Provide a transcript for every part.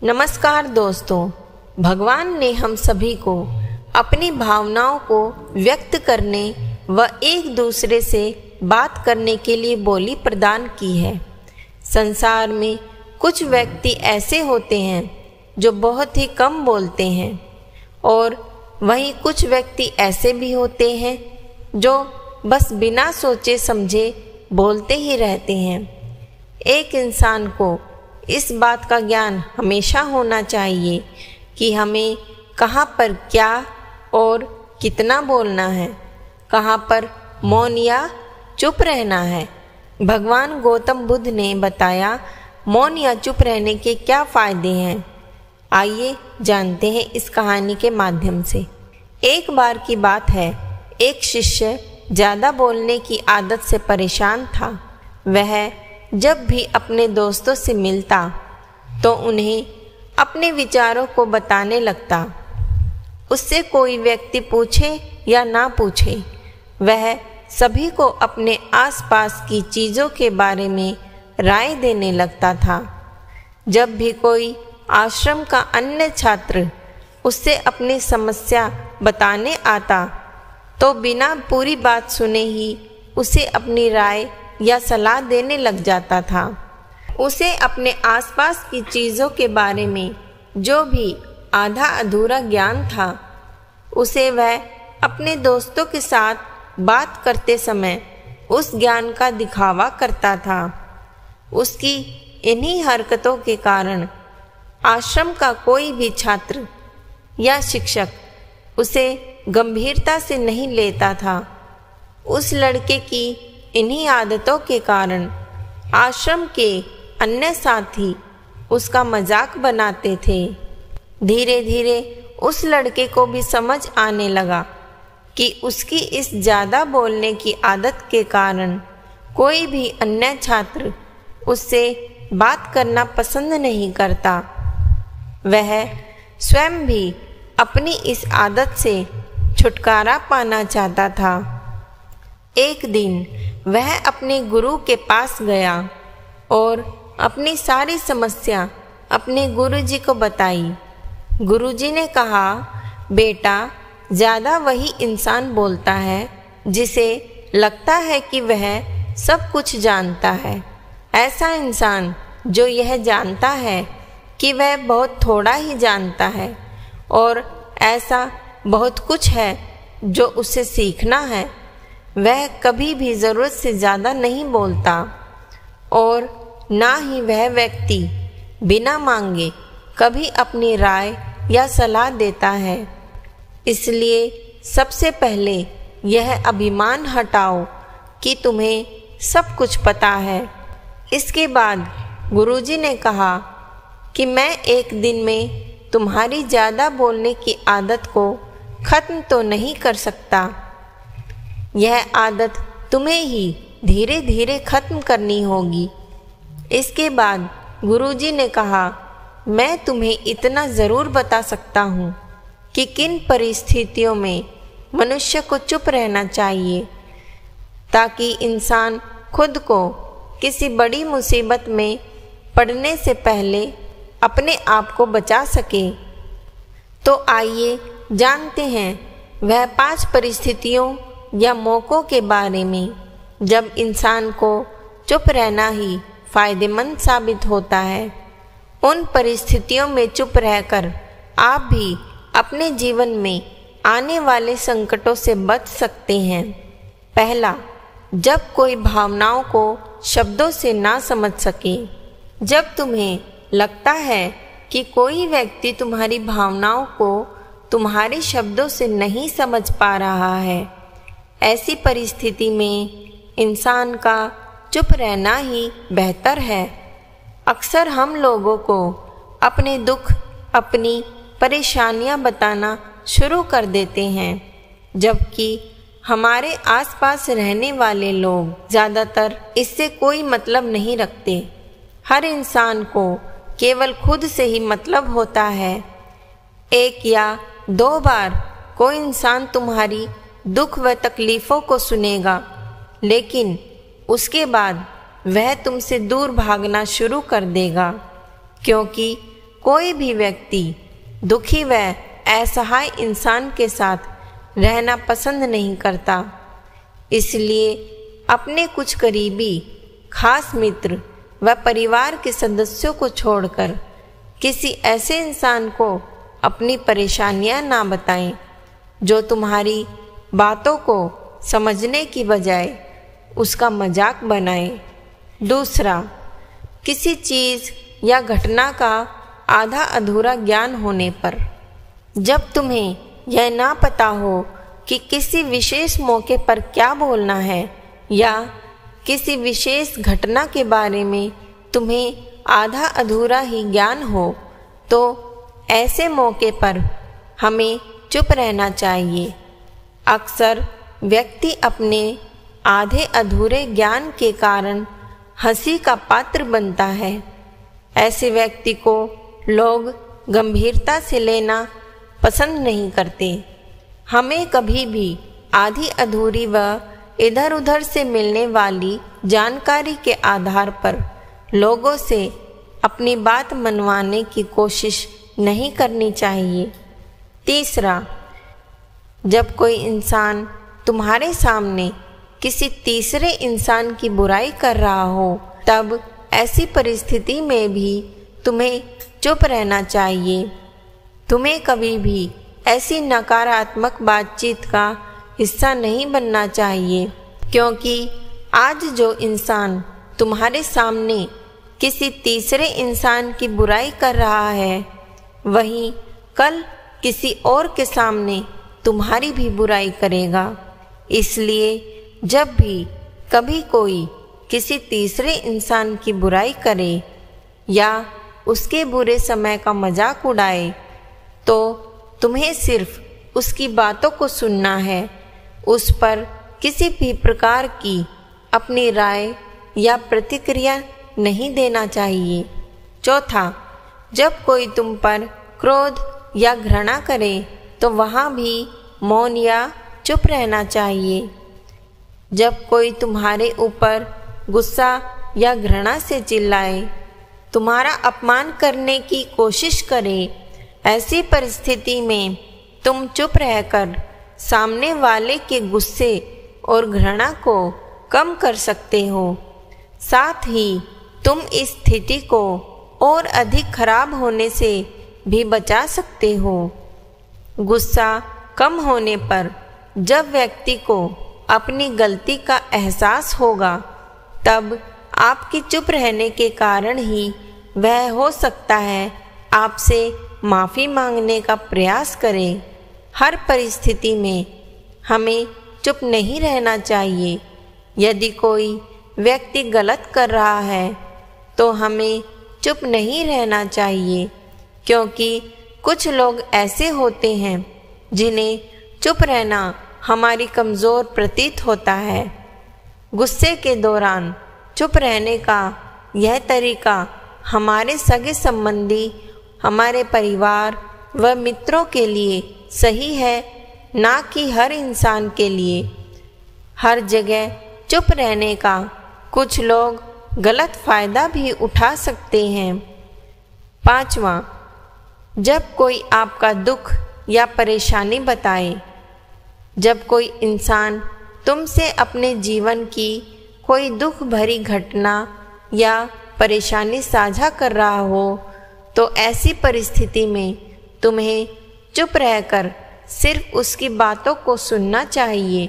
नमस्कार दोस्तों, भगवान ने हम सभी को अपनी भावनाओं को व्यक्त करने व एक दूसरे से बात करने के लिए बोली प्रदान की है। संसार में कुछ व्यक्ति ऐसे होते हैं जो बहुत ही कम बोलते हैं और वहीं कुछ व्यक्ति ऐसे भी होते हैं जो बस बिना सोचे समझे बोलते ही रहते हैं। एक इंसान को इस बात का ज्ञान हमेशा होना चाहिए कि हमें कहाँ पर क्या और कितना बोलना है, कहाँ पर मौन या चुप रहना है। भगवान गौतम बुद्ध ने बताया मौन या चुप रहने के क्या फायदे हैं। आइए जानते हैं इस कहानी के माध्यम से। एक बार की बात है, एक शिष्य ज़्यादा बोलने की आदत से परेशान था। वह जब भी अपने दोस्तों से मिलता तो उन्हें अपने विचारों को बताने लगता। उससे कोई व्यक्ति पूछे या ना पूछे, वह सभी को अपने आसपास की चीज़ों के बारे में राय देने लगता था। जब भी कोई आश्रम का अन्य छात्र उससे अपनी समस्या बताने आता तो बिना पूरी बात सुने ही उसे अपनी राय या सलाह देने लग जाता था। उसे अपने आसपास की चीज़ों के बारे में जो भी आधा अधूरा ज्ञान था, उसे वह अपने दोस्तों के साथ बात करते समय उस ज्ञान का दिखावा करता था। उसकी इन्हीं हरकतों के कारण आश्रम का कोई भी छात्र या शिक्षक उसे गंभीरता से नहीं लेता था। उस लड़के की इन्हीं आदतों के कारण आश्रम के अन्य साथी उसका मजाक बनाते थे। धीरे धीरे उस लड़के को भी समझ आने लगा कि उसकी इस ज़्यादा बोलने की आदत के कारण कोई भी अन्य छात्र उससे बात करना पसंद नहीं करता। वह स्वयं भी अपनी इस आदत से छुटकारा पाना चाहता था। एक दिन वह अपने गुरु के पास गया और अपनी सारी समस्या अपने गुरुजी को बताई। गुरुजी ने कहा, बेटा, ज़्यादा वही इंसान बोलता है जिसे लगता है कि वह सब कुछ जानता है। ऐसा इंसान जो यह जानता है कि वह बहुत थोड़ा ही जानता है और ऐसा बहुत कुछ है जो उसे सीखना है, वह कभी भी ज़रूरत से ज़्यादा नहीं बोलता और ना ही वह व्यक्ति बिना मांगे कभी अपनी राय या सलाह देता है। इसलिए सबसे पहले यह अभिमान हटाओ कि तुम्हें सब कुछ पता है। इसके बाद गुरुजी ने कहा कि मैं एक दिन में तुम्हारी ज़्यादा बोलने की आदत को ख़त्म तो नहीं कर सकता। यह आदत तुम्हें ही धीरे धीरे ख़त्म करनी होगी। इसके बाद गुरुजी ने कहा, मैं तुम्हें इतना ज़रूर बता सकता हूँ कि किन परिस्थितियों में मनुष्य को चुप रहना चाहिए ताकि इंसान खुद को किसी बड़ी मुसीबत में पड़ने से पहले अपने आप को बचा सके। तो आइए जानते हैं वह 5 परिस्थितियों या मौक़ों के बारे में जब इंसान को चुप रहना ही फायदेमंद साबित होता है। उन परिस्थितियों में चुप रहकर आप भी अपने जीवन में आने वाले संकटों से बच सकते हैं। पहला, जब कोई भावनाओं को शब्दों से ना समझ सके। जब तुम्हें लगता है कि कोई व्यक्ति तुम्हारी भावनाओं को तुम्हारे शब्दों से नहीं समझ पा रहा है, ऐसी परिस्थिति में इंसान का चुप रहना ही बेहतर है। अक्सर हम लोगों को अपने दुख, अपनी परेशानियां बताना शुरू कर देते हैं, जबकि हमारे आसपास रहने वाले लोग ज़्यादातर इससे कोई मतलब नहीं रखते। हर इंसान को केवल खुद से ही मतलब होता है। 1 या 2 बार कोई इंसान तुम्हारी दुख व तकलीफ़ों को सुनेगा, लेकिन उसके बाद वह तुमसे दूर भागना शुरू कर देगा, क्योंकि कोई भी व्यक्ति दुखी व असहाय इंसान के साथ रहना पसंद नहीं करता। इसलिए अपने कुछ करीबी खास मित्र व परिवार के सदस्यों को छोड़कर किसी ऐसे इंसान को अपनी परेशानियां ना बताएं जो तुम्हारी बातों को समझने की बजाय उसका मजाक बनाए। दूसरा, किसी चीज़ या घटना का आधा अधूरा ज्ञान होने पर। जब तुम्हें यह ना पता हो कि किसी विशेष मौके पर क्या बोलना है या किसी विशेष घटना के बारे में तुम्हें आधा अधूरा ही ज्ञान हो, तो ऐसे मौके पर हमें चुप रहना चाहिए। अक्सर व्यक्ति अपने आधे अधूरे ज्ञान के कारण हंसी का पात्र बनता है। ऐसे व्यक्ति को लोग गंभीरता से लेना पसंद नहीं करते। हमें कभी भी आधी अधूरी व इधर उधर से मिलने वाली जानकारी के आधार पर लोगों से अपनी बात मनवाने की कोशिश नहीं करनी चाहिए। तीसरा, जब कोई इंसान तुम्हारे सामने किसी तीसरे इंसान की बुराई कर रहा हो, तब ऐसी परिस्थिति में भी तुम्हें चुप रहना चाहिए। तुम्हें कभी भी ऐसी नकारात्मक बातचीत का हिस्सा नहीं बनना चाहिए, क्योंकि आज जो इंसान तुम्हारे सामने किसी तीसरे इंसान की बुराई कर रहा है, वही कल किसी और के सामने तुम्हारी भी बुराई करेगा। इसलिए जब भी कभी कोई किसी तीसरे इंसान की बुराई करे या उसके बुरे समय का मजाक उड़ाए, तो तुम्हें सिर्फ उसकी बातों को सुनना है। उस पर किसी भी प्रकार की अपनी राय या प्रतिक्रिया नहीं देना चाहिए। चौथा, जब कोई तुम पर क्रोध या घृणा करे तो वहाँ भी मौन या चुप रहना चाहिए। जब कोई तुम्हारे ऊपर गुस्सा या घृणा से चिल्लाए, तुम्हारा अपमान करने की कोशिश करे, ऐसी परिस्थिति में तुम चुप रहकर सामने वाले के गुस्से और घृणा को कम कर सकते हो। साथ ही तुम इस स्थिति को और अधिक खराब होने से भी बचा सकते हो। गुस्सा कम होने पर जब व्यक्ति को अपनी गलती का एहसास होगा, तब आपके चुप रहने के कारण ही वह हो सकता है आपसे माफ़ी मांगने का प्रयास करे। हर परिस्थिति में हमें चुप नहीं रहना चाहिए। यदि कोई व्यक्ति गलत कर रहा है तो हमें चुप नहीं रहना चाहिए, क्योंकि कुछ लोग ऐसे होते हैं जिन्हें चुप रहना हमारी कमज़ोर प्रतीत होता है। गुस्से के दौरान चुप रहने का यह तरीका हमारे सगे संबंधी, हमारे परिवार व मित्रों के लिए सही है, ना कि हर इंसान के लिए। हर जगह चुप रहने का कुछ लोग गलत फ़ायदा भी उठा सकते हैं। पाँचवां, जब कोई आपका दुख या परेशानी बताए। जब कोई इंसान तुमसे अपने जीवन की कोई दुख भरी घटना या परेशानी साझा कर रहा हो, तो ऐसी परिस्थिति में तुम्हें चुप रहकर सिर्फ उसकी बातों को सुनना चाहिए।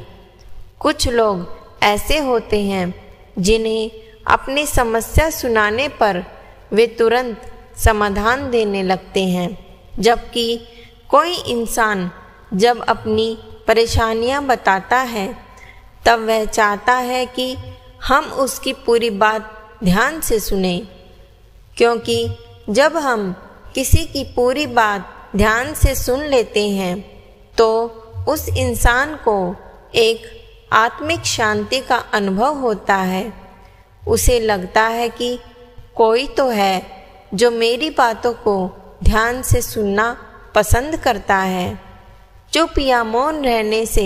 कुछ लोग ऐसे होते हैं जिन्हें अपनी समस्या सुनाने पर वे तुरंत समाधान देने लगते हैं, जबकि कोई इंसान जब अपनी परेशानियां बताता है तब वह चाहता है कि हम उसकी पूरी बात ध्यान से सुनें, क्योंकि जब हम किसी की पूरी बात ध्यान से सुन लेते हैं तो उस इंसान को एक आत्मिक शांति का अनुभव होता है। उसे लगता है कि कोई तो है जो मेरी बातों को ध्यान से सुनना पसंद करता है। चुप या मौन रहने से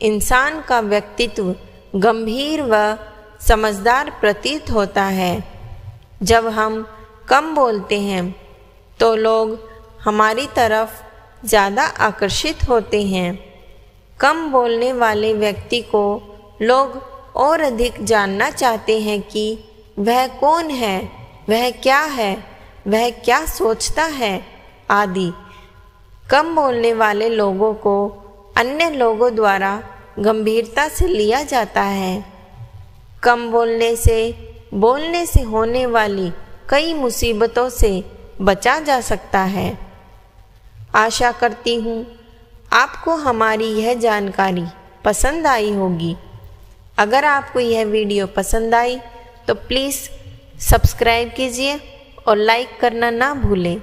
इंसान का व्यक्तित्व गंभीर व समझदार प्रतीत होता है। जब हम कम बोलते हैं तो लोग हमारी तरफ ज़्यादा आकर्षित होते हैं। कम बोलने वाले व्यक्ति को लोग और अधिक जानना चाहते हैं कि वह कौन है, वह क्या है, वह क्या सोचता है आदि। कम बोलने वाले लोगों को अन्य लोगों द्वारा गंभीरता से लिया जाता है। कम बोलने से होने वाली कई मुसीबतों से बचा जा सकता है। आशा करती हूँ आपको हमारी यह जानकारी पसंद आई होगी। अगर आपको यह वीडियो पसंद आई तो प्लीज़ सब्सक्राइब कीजिए और लाइक करना ना भूलें।